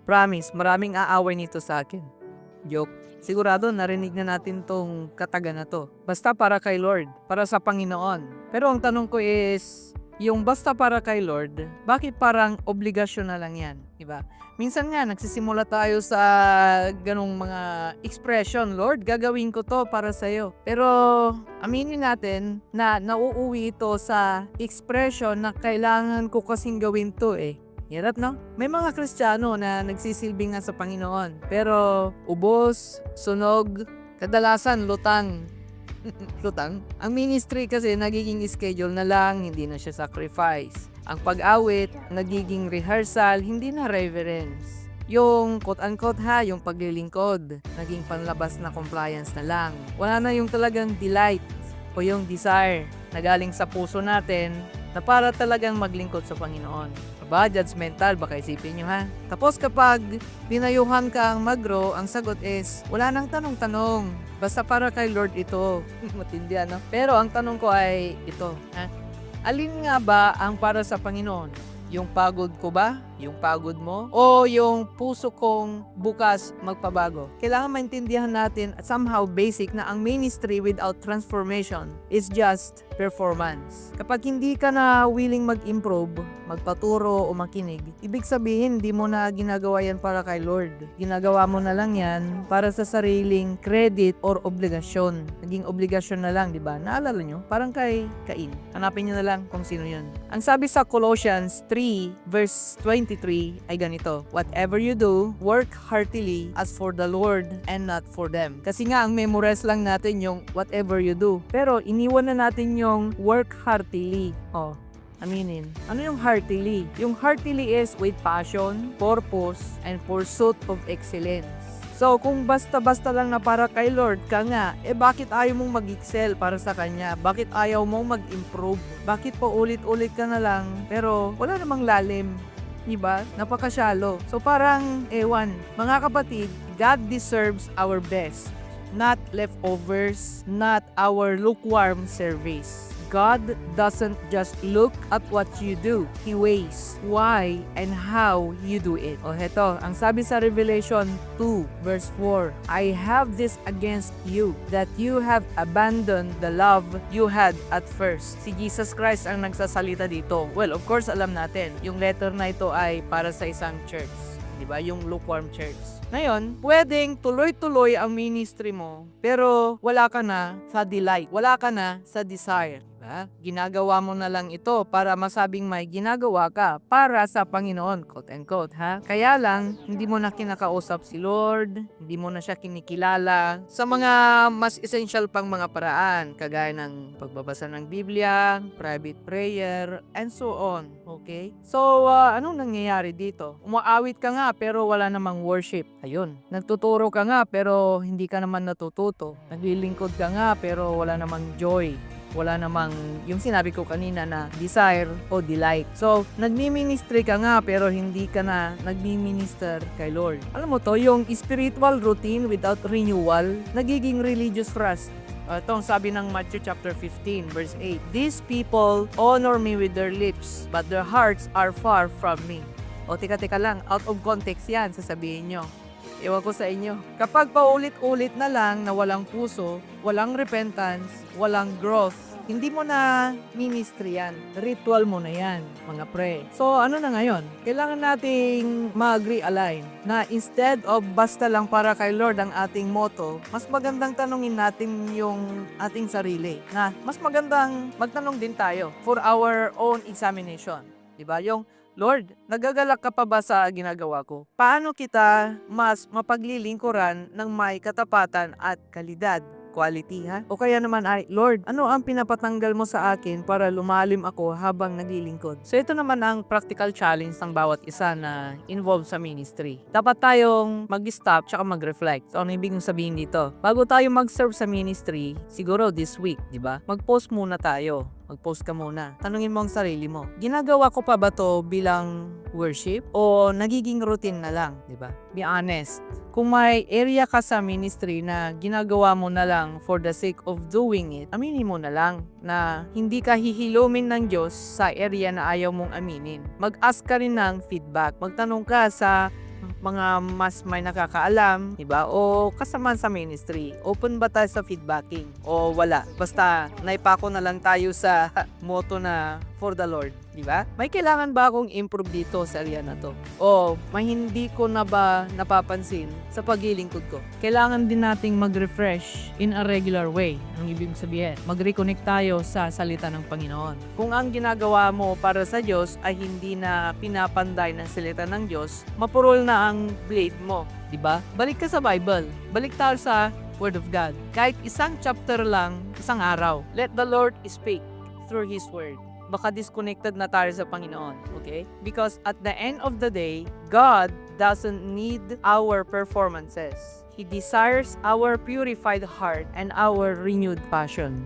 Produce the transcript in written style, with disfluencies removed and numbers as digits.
Promise, maraming aaway nito sa akin. Joke. Sigurado narinig na natin tong kataga na to. Basta para kay Lord, para sa Panginoon. Pero ang tanong ko is, yung basta para kay Lord, bakit parang obligasyon na lang yan? Diba? Minsan nga, nagsisimula tayo sa ganong mga expression, Lord, gagawin ko to para sa'yo. Pero aminin natin na nauuwi ito sa expression na kailangan ko kasing gawin to eh. Hirap, no? May mga Kristiyano na nagsisilbi nga sa Panginoon. Pero ubos, sunog, kadalasan lutang. Lutang? Ang ministry kasi nagiging schedule na lang, hindi na siya sacrifice. Ang pag-awit, nagiging rehearsal, hindi na reverence. Yung quote-unquote yung paglilingkod, naging panlabas na compliance na lang. Wala na yung talagang delight o yung desire na galing sa puso natin na para talagang maglingkod sa Panginoon. Ba, judgmental, baka isipin nyo ha. Tapos kapag pinayuhan kang mag-grow, ang sagot is, wala nang tanong-tanong. Basta para kay Lord ito. Matindi ano? Pero ang tanong ko ay ito. Ha? Alin nga ba ang para sa Panginoon? Yung pagod ko ba? Yung pagod mo? O yung puso kong bukas magpabago? Kailangan maintindihan natin at somehow basic na ang ministry without transformation is just performance. Kapag hindi ka na willing mag-improve, magpaturo o makinig, ibig sabihin hindi mo na ginagawa yan para kay Lord. Ginagawa mo na lang yan para sa sariling credit or obligasyon. Naging obligasyon na lang, di ba? Naalala nyo? Parang kay Cain. Hanapin nyo na lang kung sino yun. Ang sabi sa Colossians 3 verse 23 ay ganito, whatever you do, work heartily as for the Lord and not for them. Kasi nga, ang memorize lang natin yung whatever you do. Pero iniwan na natin yung work heartily. Aminin. Ano yung heartily? Yung heartily is with passion, purpose, and pursuit of excellence. So, kung basta-basta lang na para kay Lord ka nga, bakit ayaw mong mag-excel para sa Kanya? Bakit ayaw mong mag-improve? Bakit pa ulit-ulit ka na lang, pero wala namang lalim? Diba? Napaka-shallow. So, parang, mga kapatid, God deserves our best. Not leftovers, not our lukewarm service. God doesn't just look at what you do. He weighs why and how you do it. Heto, ang sabi sa Revelation 2 verse 4, I have this against you, that you have abandoned the love you had at first. Si Jesus Christ ang nagsasalita dito. Well, of course, alam natin, yung letter na ito ay para sa isang church. Diba? Yung lukewarm church. Ngayon, pwedeng tuloy-tuloy ang ministry mo, pero wala ka na sa delight, wala ka na sa desire. Ginagawa mo na lang ito para masabing may ginagawa ka para sa Panginoon, quote and quote, ha? Kaya lang, hindi mo na kinakausap si Lord, hindi mo na siya kinikilala sa mga mas essential pang mga paraan, kagaya ng pagbabasa ng Biblia, private prayer, and so on, okay? So, anong nangyayari dito? Umaawit ka nga pero wala namang worship. Ayun, nagtuturo ka nga pero hindi ka naman natututo. Naglilingkod ka nga pero wala namang joy. Wala namang yung sinabi ko kanina na desire o delight. So, nagmi-ministry ka nga pero hindi ka na nagmi-minister kay Lord. Alam mo to, yung spiritual routine without renewal, nagiging religious rust. Itong sabi ng Matthew chapter 15 verse 8, these people honor me with their lips, but their hearts are far from me. Teka lang, out of context yan, sasabihin nyo. Ewan ko sa inyo. Kapag paulit-ulit na lang na walang puso, walang repentance, walang growth, hindi mo na ministry yan. Ritual mo na yan, mga pre. So, ano na ngayon? Kailangan nating mag-realign na instead of basta lang para kay Lord ang ating motto, mas magandang tanungin natin yung ating sarili. Na mas magandang magtanong din tayo for our own examination. Diba? Yung, Lord, nagagalak ka pa ba sa ginagawa ko? Paano kita mas mapaglilingkuran ng may katapatan at kalidad? Quality, ha? O kaya naman ay, Lord, ano ang pinapatanggal mo sa akin para lumalim ako habang naglilingkod? So ito naman ang practical challenge ng bawat isa na involved sa ministry. Dapat tayong mag-stop tsaka mag-reflect. So ano ibig sabihin dito? Bago tayo mag-serve sa ministry, siguro this week, di ba? Mag-pause muna tayo. Mag-post ka muna. Tanungin mo ang sarili mo. Ginagawa ko pa ba to bilang worship? O nagiging routine na lang? Diba? Be honest. Kung may area ka sa ministry na ginagawa mo na lang for the sake of doing it, aminin mo na lang na hindi ka hihilumin ng Diyos sa area na ayaw mong aminin. Mag-ask ka rin ng feedback. Magtanong ka sa mga mas may nakakaalam, diba? O kasama sa ministry. Open ba tayo sa feedbacking? O wala? Basta naipako na lang tayo sa motto na for the Lord, diba? May kailangan ba akong improve dito sa area na to? O may hindi ko na ba napapansin sa paglilingkod ko? Kailangan din nating mag-refresh in a regular way. Ang ibig sabihin, mag-reconnect tayo sa salita ng Panginoon. Kung ang ginagawa mo para sa Diyos ay hindi na pinapanday ng salita ng Diyos, mapurol na ang blade mo, di ba? Balik ka sa Bible. Balik tayo sa Word of God. Kahit isang chapter lang, isang araw. Let the Lord speak through His Word. Baka disconnected na tayo sa Panginoon, okay? Because at the end of the day, God doesn't need our performances. He desires our purified heart and our renewed passion.